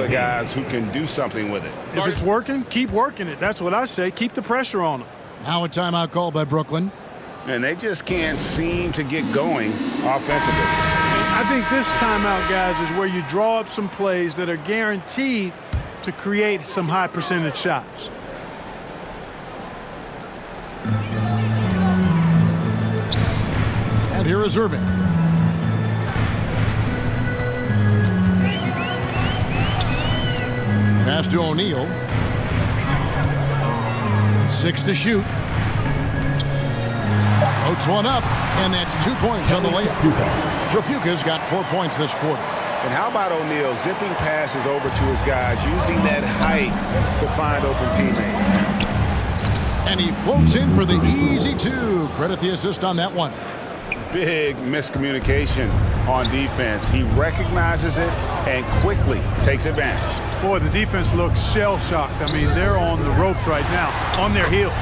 other guys who can do something with it. If it's working, keep working it. That's what I say. Keep the pressure on them. Now a timeout called by Brooklyn. And they just can't seem to get going offensively. I think this timeout, guys, is where you draw up some plays that are guaranteed to create some high percentage shots. And here is Irving. Pass to O'Neal. 6 to shoot. Floats one up, and that's 2 points on the layup. Trapuka's got 4 points this quarter. And how about O'Neal zipping passes over to his guys, using that height to find open teammates. And he floats in for the easy 2. Credit the assist on that one. Big miscommunication on defense. He recognizes it and quickly takes advantage. Boy, the defense looks shell-shocked. I mean, they're on the ropes right now, on their heels.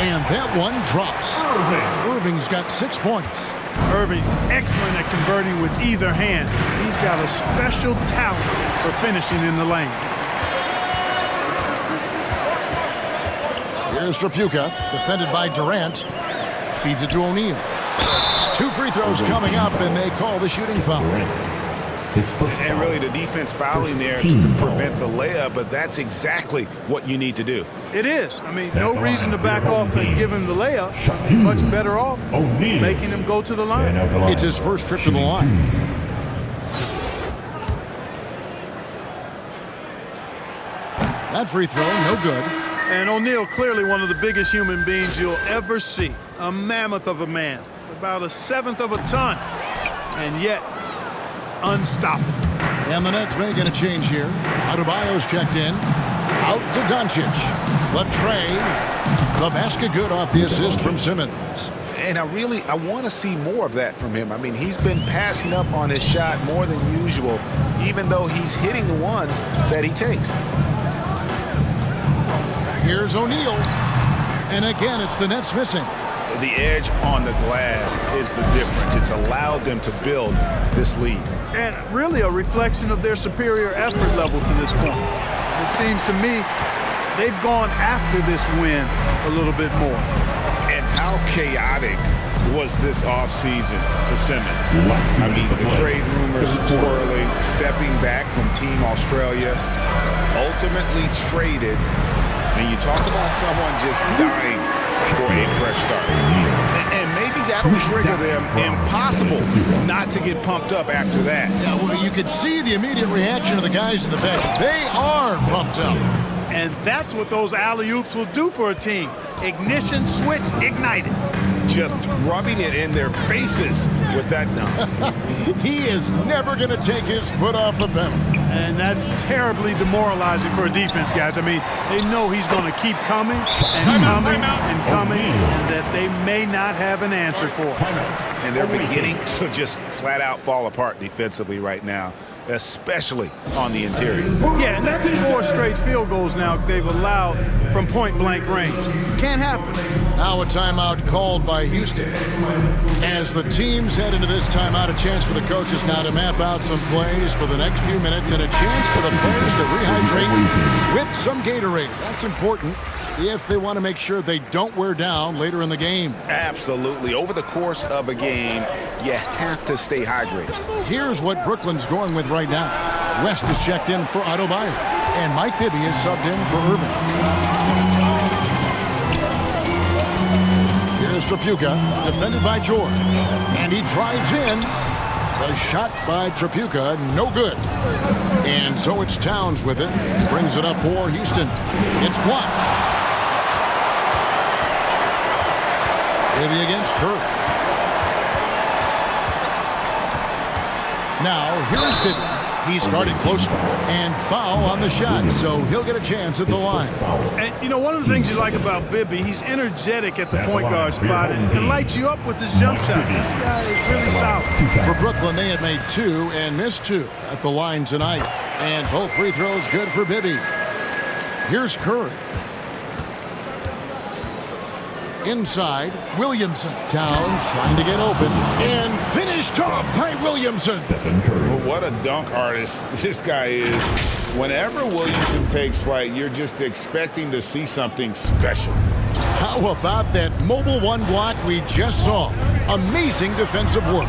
And that one drops. Irving's got 6 points. Irving, excellent at converting with either hand. He's got a special talent for finishing in the lane. Here's Trapuka, defended by Durant. Feeds it to O'Neal. 2 free throws coming up, and they call the shooting foul. And really the defense fouling there to prevent the layup, but that's exactly what you need to do. It is. I mean, no reason to back off and give him the layup. Much better off making him go to the line. It's his first trip to the line. That free throw, no good. And O'Neal, clearly one of the biggest human beings you'll ever see. A mammoth of a man. About a 1/7 of a ton. And yet, unstoppable. And the Nets making a change here. Adebayo's checked in. Out to Doncic. Latrey. The basket good off the assist from Simmons. And I want to see more of that from him. I mean, he's been passing up on his shot more than usual, even though he's hitting the ones that he takes. Here's O'Neal. And again, it's the Nets missing. The edge on the glass is the difference. It's allowed them to build this lead. And really a reflection of their superior effort level to this point. It seems to me they've gone after this win a little bit more. And how chaotic was this offseason for Simmons? I mean, the trade rumors swirling, stepping back from Team Australia, ultimately traded. And you talk about someone just dying for a fresh start. And maybe that'll trigger them. Impossible not to get pumped up after that. Yeah, well, you could see the immediate reaction of the guys in the bench. They are pumped up. And that's what those alley-oops will do for a team. Ignition switch ignited. Just rubbing it in their faces with that dunk. He is never going to take his foot off the pedal. And that's terribly demoralizing for a defense, guys. I mean, they know he's going to keep coming and coming and coming, and that they may not have an answer for it. And they're beginning to just flat out fall apart defensively right now, especially on the interior. Yeah, and that's 4 straight field goals now they've allowed from point-blank range. Can't happen. Now a timeout called by Houston. As the teams head into this timeout, a chance for the coaches now to map out some plays for the next few minutes and a chance for the players to rehydrate with some Gatorade. That's important if they want to make sure they don't wear down later in the game. Absolutely. Over the course of a game, you have to stay hydrated. Here's what Brooklyn's going with right now. West is checked in for Adebayo, and Mike Bibby is subbed in for Irving. Here's Trapuka, defended by George, and he drives in. The shot by Trapuka, no good. And so it's Towns with it. Brings it up for Houston. It's blocked. Bibby against Curry. Now, here's Bibby. He's guarded closely. And foul on the shot, so he'll get a chance at the line. And, you know, one of the things you like about Bibby, he's energetic at the point guard spot and lights you up with his jump shot. This guy is really solid. For Brooklyn, they had made 2 and missed 2 at the line tonight. And both free throws good for Bibby. Here's Curry. Inside, Williamson. Towns trying to get open. And finished off by Williamson. Well, what a dunk artist this guy is. Whenever Williamson takes flight, you're just expecting to see something special. How about that mobile one block we just saw? Amazing defensive work.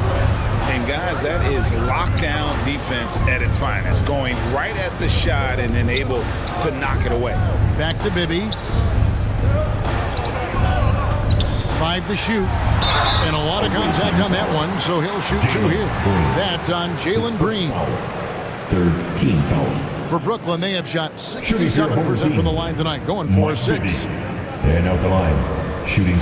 And guys, that is lockdown defense at its finest, going right at the shot and then able to knock it away. Back to Bibby. 5 to shoot. And a lot of contact on that one, so he'll shoot 2 here. That's on Jalen Green. 13 foul. For Brooklyn, they have shot 67% from the line tonight, going 4-6. And out the line, shooting 2.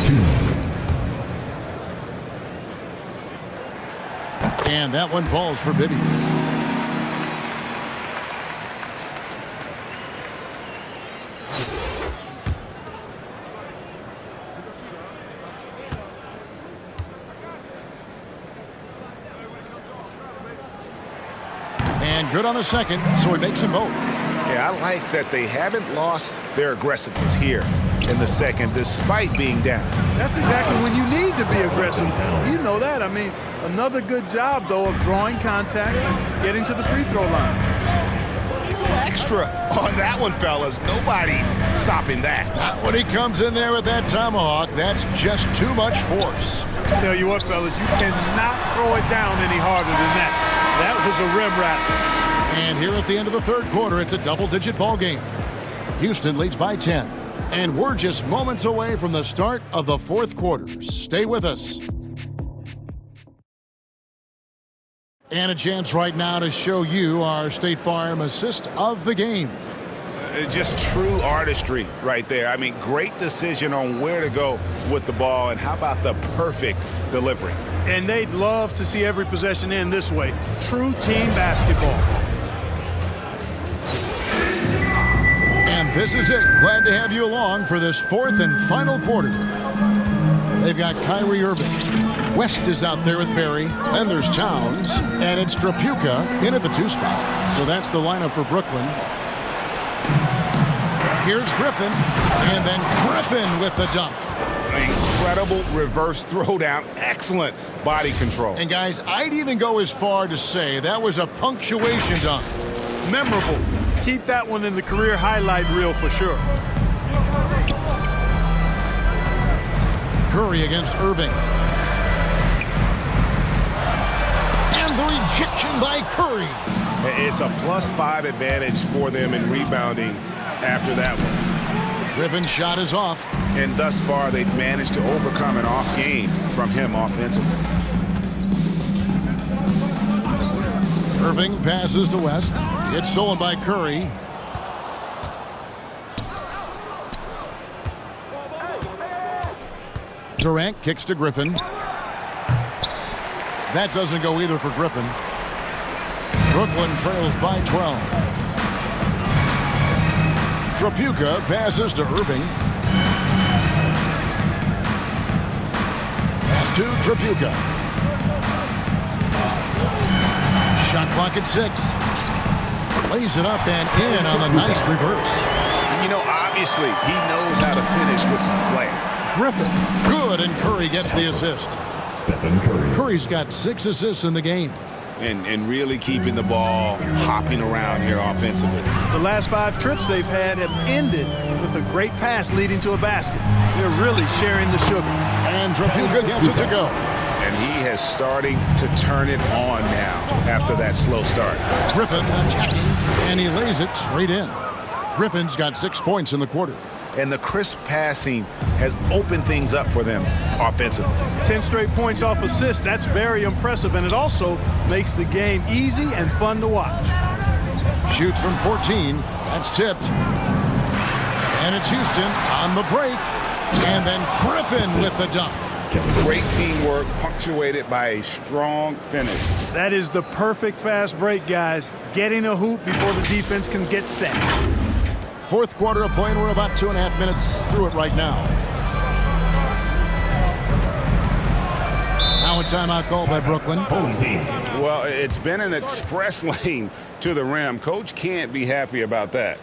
And that one falls for Bibby. And good on the second, so he makes them both. Yeah, I like that they haven't lost their aggressiveness here in the second, despite being down. That's exactly when you need to be aggressive. You know that. I mean, another good job, though, of drawing contact and getting to the free throw line. Extra on that one, fellas. Nobody's stopping that. Not when he comes in there with that tomahawk. That's just too much force. Tell you what, fellas, you cannot throw it down any harder than that. That was a rim rattler. And here at the end of the third quarter, it's a double-digit ball game. Houston leads by 10. And we're just moments away from the start of the fourth quarter. Stay with us. And a chance right now to show you our State Farm assist of the game. Just true artistry right there. I mean, great decision on where to go with the ball, and how about the perfect delivery? And they'd love to see every possession end this way. True team basketball. And this is it. Glad to have you along for this fourth and final quarter. They've got Kyrie Irving. West is out there with Barry. Then there's Towns. And it's Trapuka in at the 2 spot. So that's the lineup for Brooklyn. Here's Griffin. And then Griffin with the dunk. Incredible reverse throwdown. Excellent body control. And guys, I'd even go as far to say that was a punctuation dunk. Memorable. Keep that one in the career highlight reel for sure. Curry against Irving. And the rejection by Curry. It's a +5 advantage for them in rebounding after that one. Griffin's shot is off. And thus far, they've managed to overcome an off game from him offensively. Irving passes to West. It's stolen by Curry. Durant kicks to Griffin. That doesn't go either for Griffin. Brooklyn trails by 12. Trapuka passes to Irving. Pass to Trapuka. Shot clock at 6. Lays it up and in on the nice reverse. You know, obviously, he knows how to finish with some flair. Griffin, good, and Curry gets the assist. Stephen Curry. Curry's got 6 assists in the game. And really keeping the ball hopping around here offensively. The last 5 trips they've had have ended with a great pass leading to a basket. They're really sharing the sugar. And Trapuka gets it to go. And he has starting to turn it on now after that slow start. Griffin attacking, and he lays it straight in. Griffin's got 6 points in the quarter. And the crisp passing has opened things up for them offensively. 10 straight points off assists. That's very impressive, and it also makes the game easy and fun to watch. Shoots from 14. That's tipped. And it's Houston on the break. And then Griffin with the dunk. Great teamwork, punctuated by a strong finish. That is the perfect fast break, guys. Getting a hoop before the defense can get set. Fourth quarter of play, and we're about 2.5 minutes through it right now. Now a timeout called by Brooklyn. Well, it's been an express lane to the rim. Coach can't be happy about that.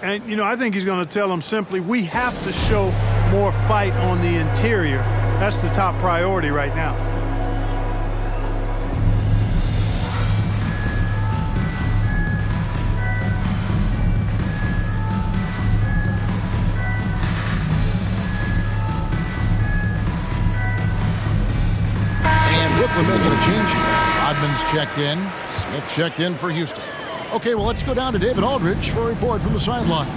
And, you know, I think he's going to tell them simply, we have to show more fight on the interior. That's the top priority right now. making a change here. Rodman's checked in. Smith checked in for Houston. Okay, well, let's go down to David Aldridge for a report from the sideline.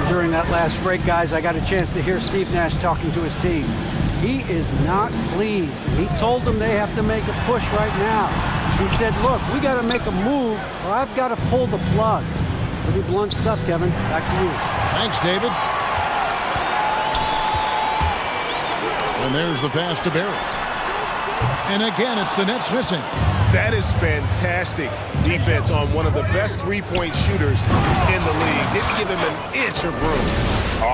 During that last break, guys, I got a chance to hear Steve Nash talking to his team. He is not pleased. He told them they have to make a push right now. He said, look, we got to make a move or I've got to pull the plug. Pretty blunt stuff, Kevin. Back to you. Thanks, David. And there's the pass to Barry. And again, it's the Nets missing. That is fantastic defense on one of the best three-point shooters in the league. Didn't give him an inch of room.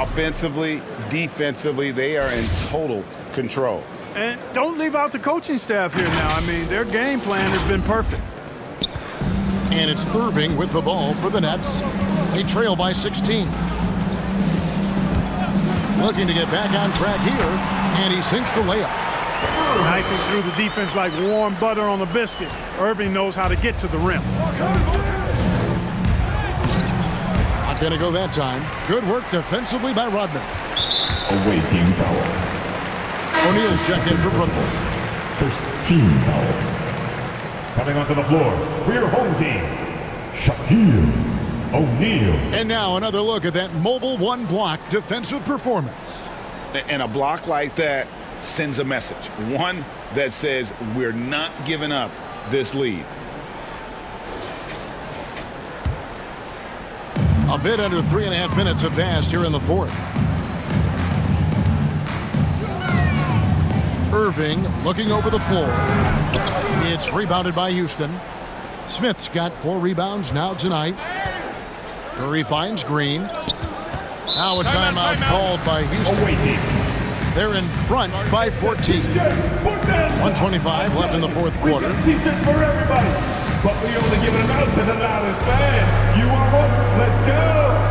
Offensively, defensively, they are in total control. And don't leave out the coaching staff here now. I mean, their game plan has been perfect. And it's Irving with the ball for the Nets. They trail by 16. Looking to get back on track here, and he sinks the layup. Knifing through the defense like warm butter on a biscuit. Irving knows how to get to the rim. Not going to go that time. Good work defensively by Rodman. Away team foul. O'Neal's checked in for Brooklyn. First team foul. Coming onto the floor for your home team, Shaquille O'Neal. And now another look at that mobile one block defensive performance. And a block like that sends a message. One that says we're not giving up this lead. A bit under 3.5 minutes have passed here in the fourth. Irving looking over the floor. It's rebounded by Houston. Smith's got 4 rebounds now tonight. Curry finds Green. Now a timeout called by Houston. They're in front by 14. 1:25 left in the fourth quarter. T-shirt for everybody, but we only giving them out to the loudest fans. You want one? Let's go!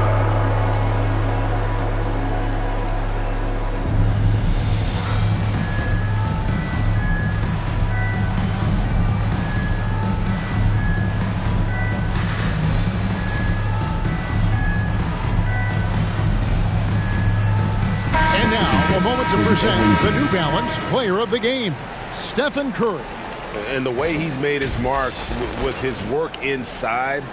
A moment to present the New Balance Player of the Game, Stephen Curry. And the way he's made his mark with his work inside,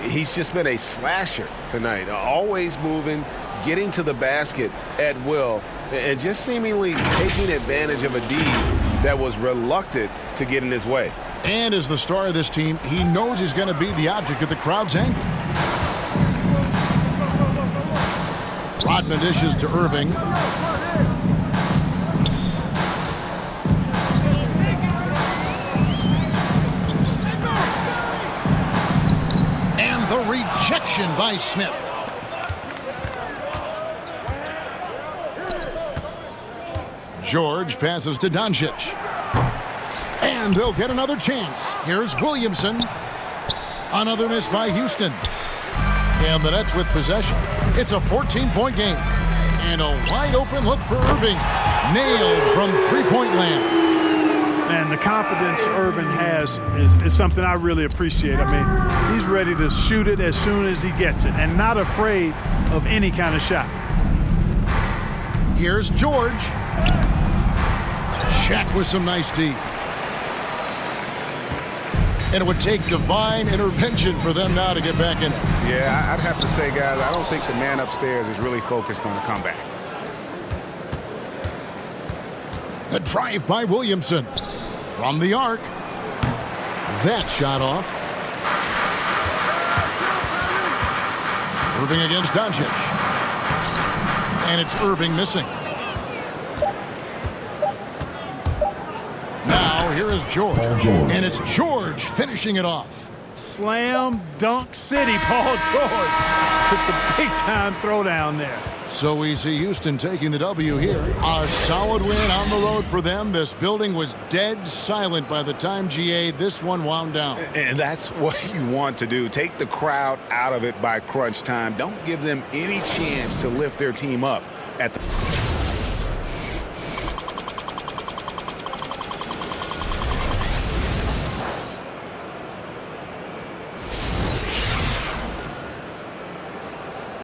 he's just been a slasher tonight. Always moving, getting to the basket at will, and just seemingly taking advantage of a D that was reluctant to get in his way. And as the star of this team, he knows he's going to be the object of the crowd's anger. Rodman dishes to Irving. And the rejection by Smith. George passes to Doncic. And they'll get another chance. Here's Williamson. Another miss by Houston. And the Nets with possession. It's a 14-point game. And a wide-open look for Irving. Nailed from three-point land. And the confidence Irving has is something I really appreciate. I mean, he's ready to shoot it as soon as he gets it and not afraid of any kind of shot. Here's George. Shaq with some nice D. And it would take divine intervention for them now to get back in it. Yeah, I'd have to say, guys, I don't think the man upstairs is really focused on the comeback. The drive by Williamson. From the arc. That shot off. Irving against Doncic. And it's Irving missing. Now here is George. And it's George finishing it off. Slam dunk city, Paul George. With the big-time throwdown there. So we see Houston taking the W here. A solid win on the road for them. This building was dead silent by the time, GA, this one wound down. And that's what you want to do. Take the crowd out of it by crunch time. Don't give them any chance to lift their team up at the...